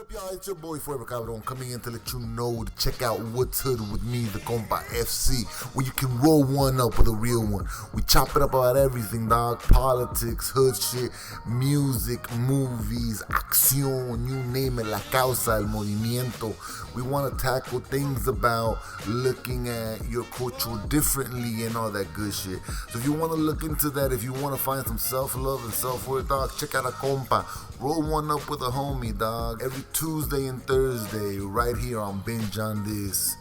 up, y'all? It's your boy Forever Cabron coming in to let you know to check out What's Hood with me, the Compa FC, where you can roll one up with a real one. We chop it up about everything, dog. Politics, hood shit, music, movies, acción, you name it, la causa, el movimiento. We want to tackle things about looking at your culture differently and all that good shit. So if you want to look into that, if you want to find some self-love and self-worth, dog, check out a Compa. Roll one up with a homie, dog. Every Tuesday and Thursday, right here on Binge on this.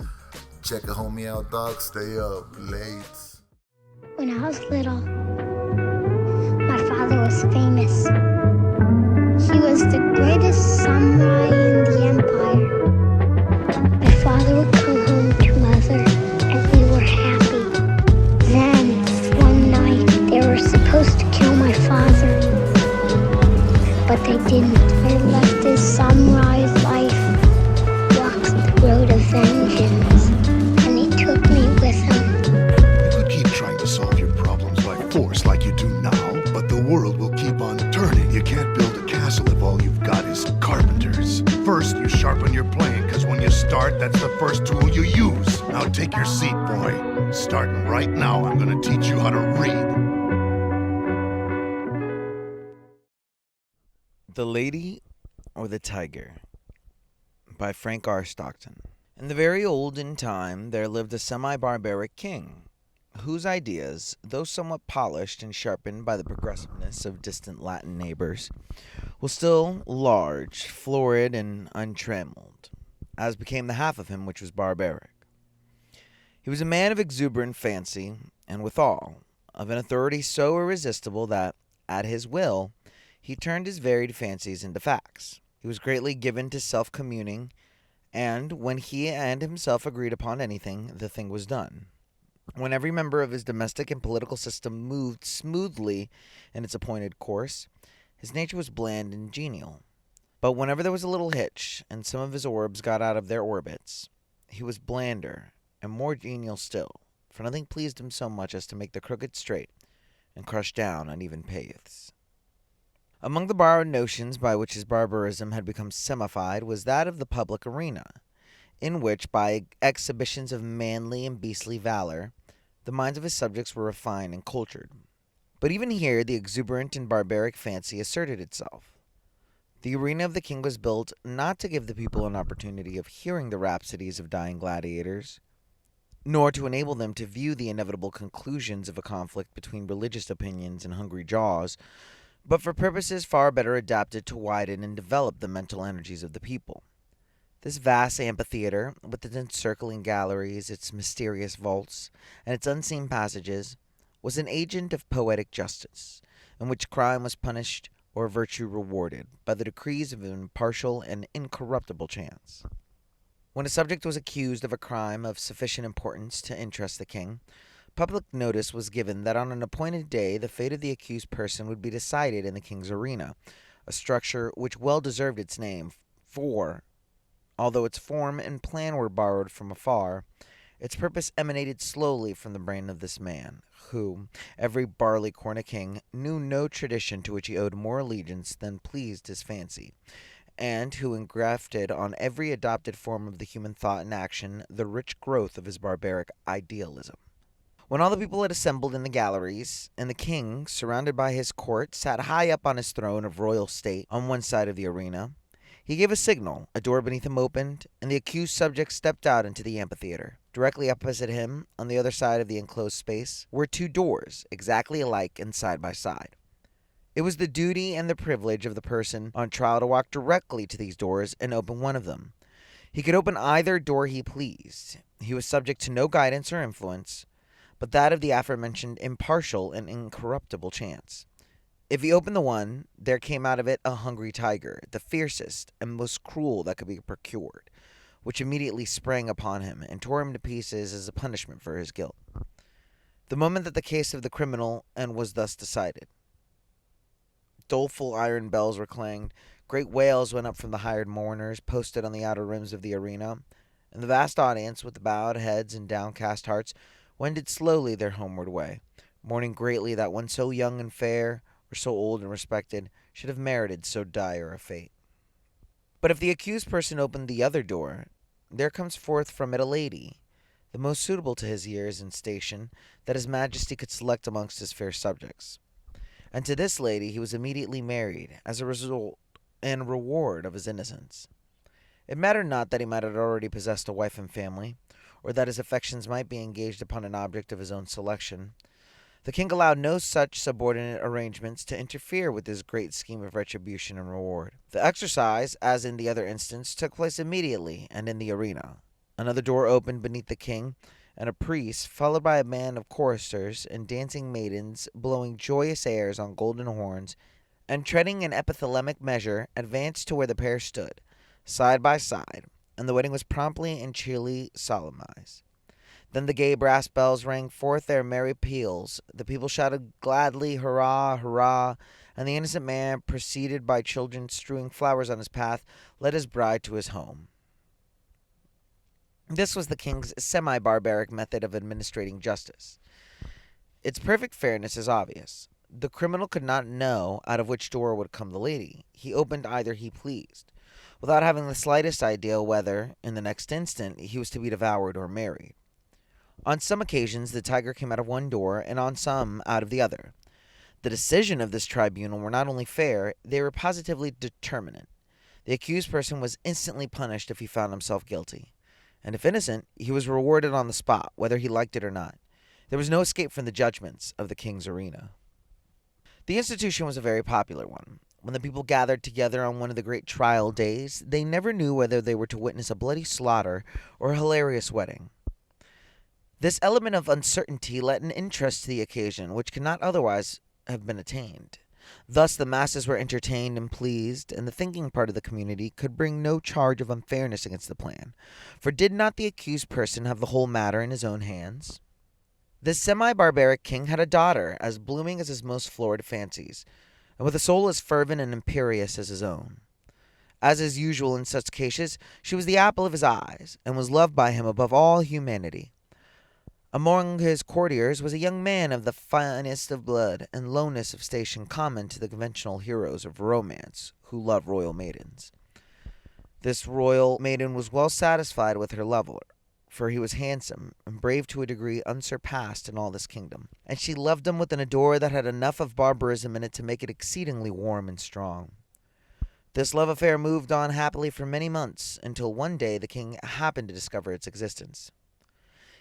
Check a homie out, dog. Stay up late. When I was little, my father was famous. He was the greatest samurai in the empire. My father would come home to mother, and we were happy. Then, one night, they were supposed to kill my father. But they didn't. They left his samurai's life, walked the road of vengeance, and he took me with him. You could keep trying to solve your problems by force like you do now, but the world will keep on turning. You can't build a castle if all you've got is carpenters. First, you sharpen your plane, because when you start, that's the first tool you use. Now take your seat, boy. Starting right now, I'm going to teach you how to read. The Lady or the Tiger by Frank R. Stockton. In the very olden time, there lived a semi-barbaric king, whose ideas, though somewhat polished and sharpened by the progressiveness of distant Latin neighbors, were still large, florid, and untrammeled, as became the half of him which was barbaric. He was a man of exuberant fancy, and withal, of an authority so irresistible that, at his will, he turned his varied fancies into facts. He was greatly given to self-communing, and when he and himself agreed upon anything, the thing was done. When every member of his domestic and political system moved smoothly in its appointed course, his nature was bland and genial. But whenever there was a little hitch, and some of his orbs got out of their orbits, he was blander and more genial still, for nothing pleased him so much as to make the crooked straight and crush down uneven paths. Among the borrowed notions by which his barbarism had become semified was that of the public arena, in which, by exhibitions of manly and beastly valor, the minds of his subjects were refined and cultured. But even here the exuberant and barbaric fancy asserted itself. The arena of the king was built not to give the people an opportunity of hearing the rhapsodies of dying gladiators, nor to enable them to view the inevitable conclusions of a conflict between religious opinions and hungry jaws, but for purposes far better adapted to widen and develop the mental energies of the people. This vast amphitheater, with its encircling galleries, its mysterious vaults, and its unseen passages, was an agent of poetic justice, in which crime was punished or virtue rewarded by the decrees of an impartial and incorruptible chance. When a subject was accused of a crime of sufficient importance to interest the king, public notice was given that on an appointed day the fate of the accused person would be decided in the king's arena, a structure which well deserved its name, for, although its form and plan were borrowed from afar, its purpose emanated slowly from the brain of this man, who, every barley-corn a king, knew no tradition to which he owed more allegiance than pleased his fancy, and who engrafted on every adopted form of the human thought and action the rich growth of his barbaric idealism. When all the people had assembled in the galleries, and the king, surrounded by his court, sat high up on his throne of royal state on one side of the arena, he gave a signal, a door beneath him opened, and the accused subject stepped out into the amphitheater. Directly opposite him, on the other side of the enclosed space, were two doors, exactly alike and side by side. It was the duty and the privilege of the person on trial to walk directly to these doors and open one of them. He could open either door he pleased. He was subject to no guidance or influence, but that of the aforementioned impartial and incorruptible chance. If he opened the one, there came out of it a hungry tiger, the fiercest and most cruel that could be procured, which immediately sprang upon him and tore him to pieces as a punishment for his guilt. The moment that the case of the criminal and was thus decided, doleful iron bells were clanged, great wails went up from the hired mourners posted on the outer rims of the arena, and the vast audience, with bowed heads and downcast hearts, wended slowly their homeward way, mourning greatly that one so young and fair, or so old and respected, should have merited so dire a fate. But if the accused person opened the other door, there comes forth from it a lady, the most suitable to his years and station that his majesty could select amongst his fair subjects. And to this lady he was immediately married, as a result and reward of his innocence. It mattered not that he might have already possessed a wife and family, or that his affections might be engaged upon an object of his own selection. The king allowed no such subordinate arrangements to interfere with his great scheme of retribution and reward. The exercise, as in the other instance, took place immediately and in the arena. Another door opened beneath the king, and a priest, followed by a band of choristers and dancing maidens, blowing joyous airs on golden horns, and treading in epithalamic measure, advanced to where the pair stood, side by side, and the wedding was promptly and cheerily solemnized. Then the gay brass bells rang forth their merry peals, the people shouted gladly, hurrah, hurrah, and the innocent man, preceded by children strewing flowers on his path, led his bride to his home. This was the king's semi-barbaric method of administrating justice. Its perfect fairness is obvious. The criminal could not know out of which door would come the lady. He opened either he pleased, without having the slightest idea whether, in the next instant, he was to be devoured or married. On some occasions the tiger came out of one door, and on some out of the other. The decision of this tribunal were not only fair, they were positively determinate. The accused person was instantly punished if he found himself guilty, and if innocent, he was rewarded on the spot, whether he liked it or not. There was no escape from the judgments of the king's arena. The institution was a very popular one. When the people gathered together on one of the great trial days, they never knew whether they were to witness a bloody slaughter or a hilarious wedding. This element of uncertainty lent an interest to the occasion which could not otherwise have been attained. Thus the masses were entertained and pleased, and the thinking part of the community could bring no charge of unfairness against the plan, for did not the accused person have the whole matter in his own hands? This semi-barbaric king had a daughter as blooming as his most florid fancies, and with a soul as fervent and imperious as his own. As is usual in such cases, she was the apple of his eyes, and was loved by him above all humanity. Among his courtiers was a young man of the finest of blood and lowness of station common to the conventional heroes of romance who love royal maidens. This royal maiden was well satisfied with her lover, for he was handsome and brave to a degree unsurpassed in all this kingdom, and she loved him with an ardor that had enough of barbarism in it to make it exceedingly warm and strong. This love affair moved on happily for many months, until one day the king happened to discover its existence.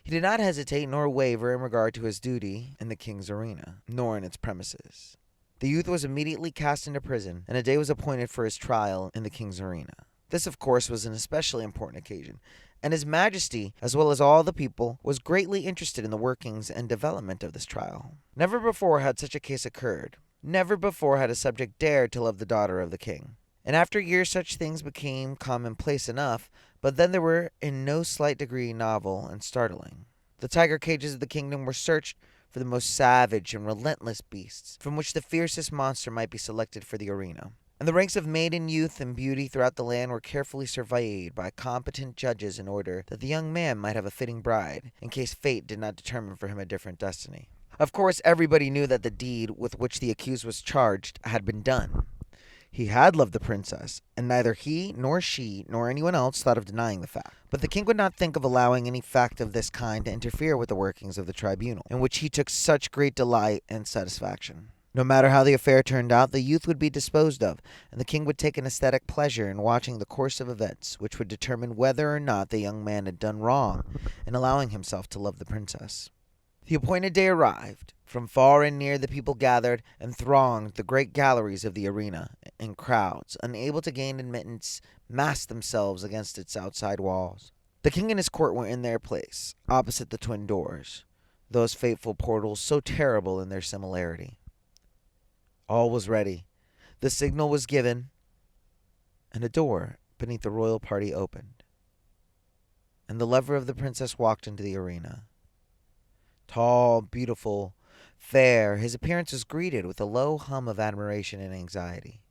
He did not hesitate nor waver in regard to his duty in the king's arena, nor in its premises. The youth was immediately cast into prison, and a day was appointed for his trial in the king's arena. This, of course, was an especially important occasion, and his majesty, as well as all the people, was greatly interested in the workings and development of this trial. Never before had such a case occurred. Never before had a subject dared to love the daughter of the king. And after years such things became commonplace enough, but then they were in no slight degree novel and startling. The tiger cages of the kingdom were searched for the most savage and relentless beasts, from which the fiercest monster might be selected for the arena. And the ranks of maiden youth and beauty throughout the land were carefully surveyed by competent judges in order that the young man might have a fitting bride, in case fate did not determine for him a different destiny. Of course, everybody knew that the deed with which the accused was charged had been done. He had loved the princess, and neither he nor she nor anyone else thought of denying the fact. But the king would not think of allowing any fact of this kind to interfere with the workings of the tribunal, in which he took such great delight and satisfaction. No matter how the affair turned out, the youth would be disposed of, and the king would take an aesthetic pleasure in watching the course of events, which would determine whether or not the young man had done wrong in allowing himself to love the princess. The appointed day arrived. From far and near the people gathered and thronged the great galleries of the arena, and crowds, unable to gain admittance, massed themselves against its outside walls. The king and his court were in their place, opposite the twin doors, those fateful portals so terrible in their similarity. All was ready. The signal was given, and a door beneath the royal party opened, and the lover of the princess walked into the arena. Tall, beautiful, fair, his appearance was greeted with a low hum of admiration and anxiety.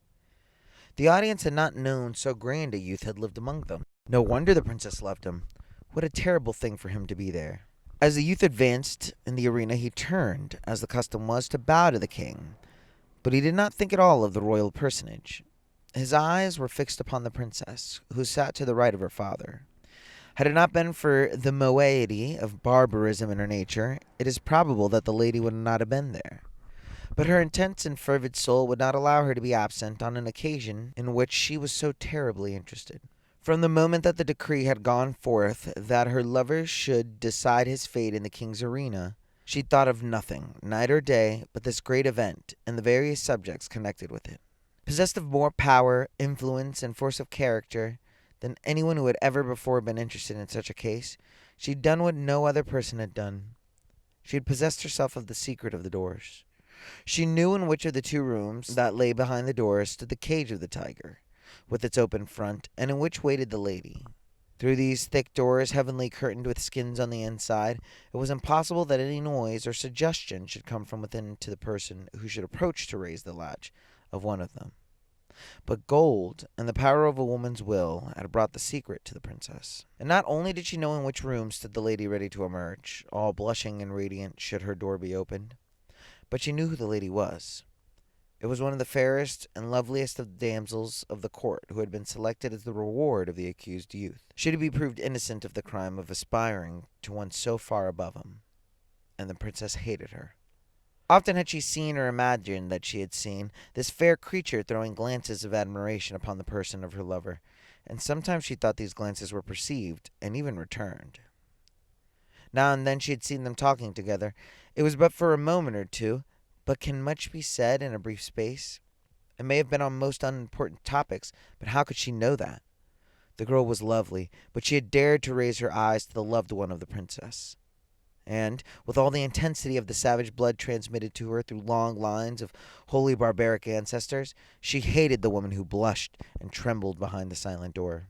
The audience had not known so grand a youth had lived among them. No wonder the princess loved him. What a terrible thing for him to be there. As the youth advanced in the arena, he turned, as the custom was, to bow to the king. But he did not think at all of the royal personage. His eyes were fixed upon the princess, who sat to the right of her father. Had it not been for the moiety of barbarism in her nature, it is probable that the lady would not have been there. But her intense and fervid soul would not allow her to be absent on an occasion in which she was so terribly interested. From the moment that the decree had gone forth that her lover should decide his fate in the king's arena, she thought of nothing, night or day, but this great event and the various subjects connected with it. Possessed of more power, influence, and force of character than anyone who had ever before been interested in such a case, she had done what no other person had done. She had possessed herself of the secret of the doors. She knew in which of the two rooms that lay behind the doors stood the cage of the tiger, with its open front, and in which waited the lady. Through these thick doors, heavily curtained with skins on the inside, it was impossible that any noise or suggestion should come from within to the person who should approach to raise the latch of one of them. But gold and the power of a woman's will had brought the secret to the princess. And not only did she know in which room stood the lady ready to emerge, all blushing and radiant should her door be opened, but she knew who the lady was. It was one of the fairest and loveliest of the damsels of the court who had been selected as the reward of the accused youth, should he be proved innocent of the crime of aspiring to one so far above him. And the princess hated her. Often had she seen or imagined that she had seen this fair creature throwing glances of admiration upon the person of her lover, and sometimes she thought these glances were perceived and even returned. Now and then she had seen them talking together. It was but for a moment or two, but can much be said in a brief space? It may have been on most unimportant topics, but how could she know that? The girl was lovely, but she had dared to raise her eyes to the loved one of the princess. And, with all the intensity of the savage blood transmitted to her through long lines of wholly barbaric ancestors, she hated the woman who blushed and trembled behind the silent door.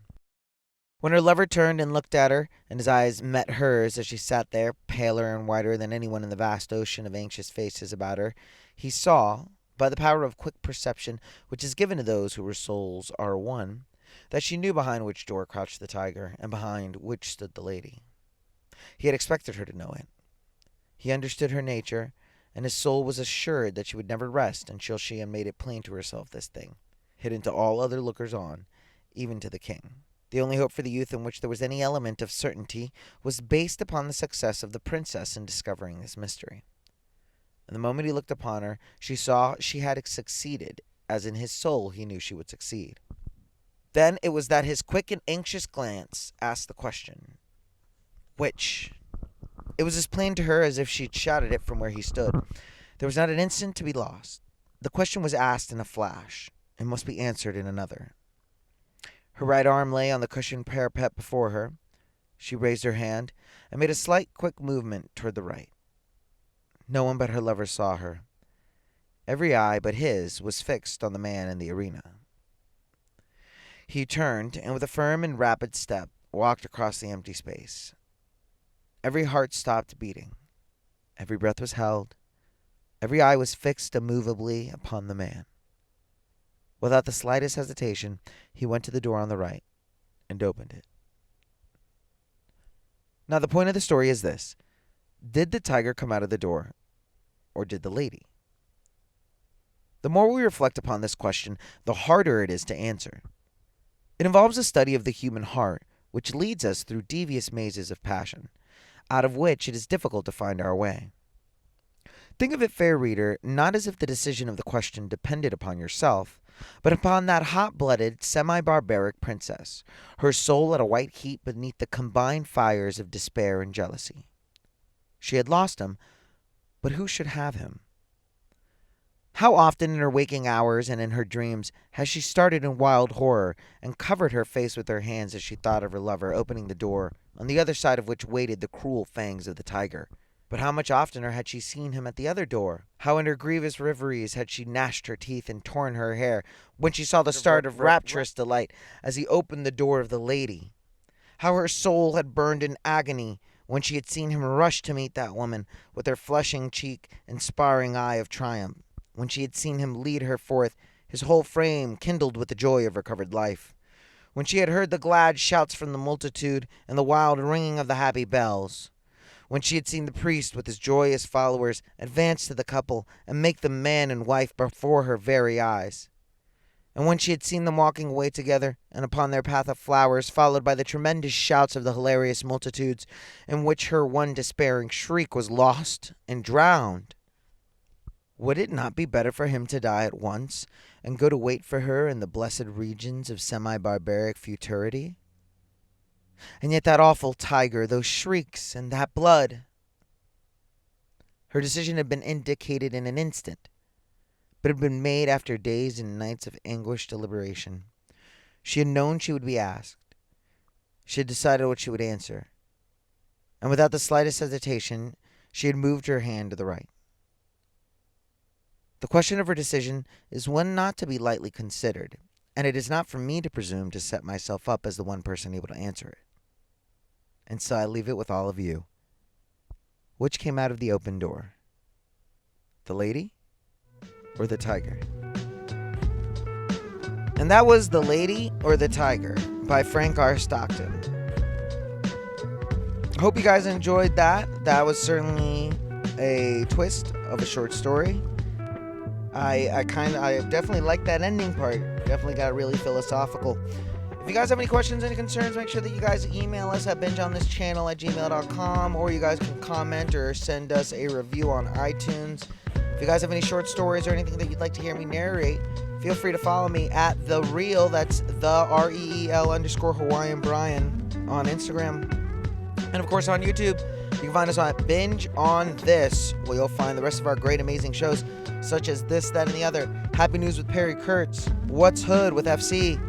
When her lover turned and looked at her, and his eyes met hers as she sat there, paler and whiter than anyone in the vast ocean of anxious faces about her, he saw, by the power of quick perception which is given to those whose souls are one, that she knew behind which door crouched the tiger, and behind which stood the lady. He had expected her to know it. He understood her nature, and his soul was assured that she would never rest until she had made it plain to herself this thing, hidden to all other lookers-on, even to the king. The only hope for the youth in which there was any element of certainty was based upon the success of the princess in discovering this mystery. And the moment he looked upon her, she saw she had succeeded, as in his soul he knew she would succeed. Then it was that his quick and anxious glance asked the question, which? It was as plain to her as if she had shouted it from where he stood. There was not an instant to be lost. The question was asked in a flash, and must be answered in another. Her right arm lay on the cushioned parapet before her. She raised her hand, and made a slight, quick movement toward the right. No one but her lover saw her. Every eye but his was fixed on the man in the arena. He turned, and with a firm and rapid step, walked across the empty space. Every heart stopped beating. Every breath was held. Every eye was fixed immovably upon the man. Without the slightest hesitation, he went to the door on the right and opened it. Now, the point of the story is this. Did the tiger come out of the door, or did the lady? The more we reflect upon this question, the harder it is to answer. It involves a study of the human heart, which leads us through devious mazes of passion, out of which it is difficult to find our way. Think of it, fair reader, not as if the decision of the question depended upon yourself, but upon that hot-blooded, semi-barbaric princess, her soul at a white heat beneath the combined fires of despair and jealousy. She had lost him, but who should have him? How often in her waking hours and in her dreams has she started in wild horror and covered her face with her hands as she thought of her lover opening the door, on the other side of which waited the cruel fangs of the tiger. But how much oftener had she seen him at the other door? How in her grievous reveries had she gnashed her teeth and torn her hair when she saw the start of rapturous delight as he opened the door of the lady? How her soul had burned in agony when she had seen him rush to meet that woman with her flushing cheek and sparring eye of triumph, when she had seen him lead her forth, his whole frame kindled with the joy of recovered life, when she had heard the glad shouts from the multitude and the wild ringing of the happy bells, when she had seen the priest with his joyous followers advance to the couple and make them man and wife before her very eyes, And when she had seen them walking away together, and upon their path of flowers, followed by the tremendous shouts of the hilarious multitudes, in which her one despairing shriek was lost and drowned, would it not be better for him to die at once, and go to wait for her in the blessed regions of semi-barbaric futurity? And yet that awful tiger, those shrieks, and that blood. Her decision had been indicated in an instant, but had been made after days and nights of anguished deliberation. She had known she would be asked. She had decided what she would answer. And without the slightest hesitation, she had moved her hand to the right. The question of her decision is one not to be lightly considered, and it is not for me to presume to set myself up as the one person able to answer it. And so I leave it with all of you. Which came out of the open door? The lady or the tiger? And that was The Lady or the Tiger by Frank R. Stockton. I hope you guys enjoyed that. That was certainly a twist of a short story. I definitely like that ending part. Definitely got really philosophical. If you guys have any questions, any concerns, make sure that you guys email us at bingeonthis@gmail.com, or you guys can comment or send us a review on iTunes. If you guys have any short stories or anything that you'd like to hear me narrate, feel free to follow me at The Real, that's the REEL_Hawaiian Bryan on Instagram. And of course on YouTube, you can find us at Binge on This, where you'll find the rest of our great, amazing shows, such as This, That, and the Other, Happy News with Perry Kurtz, What's Hood with FC,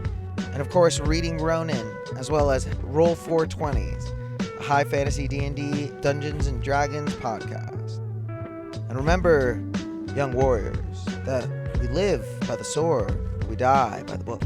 and of course Reading Ronin, as well as Roll 420s, a high fantasy D&D Dungeons and Dragons podcast. And remember, young warriors, that we live by the sword, we die by the book.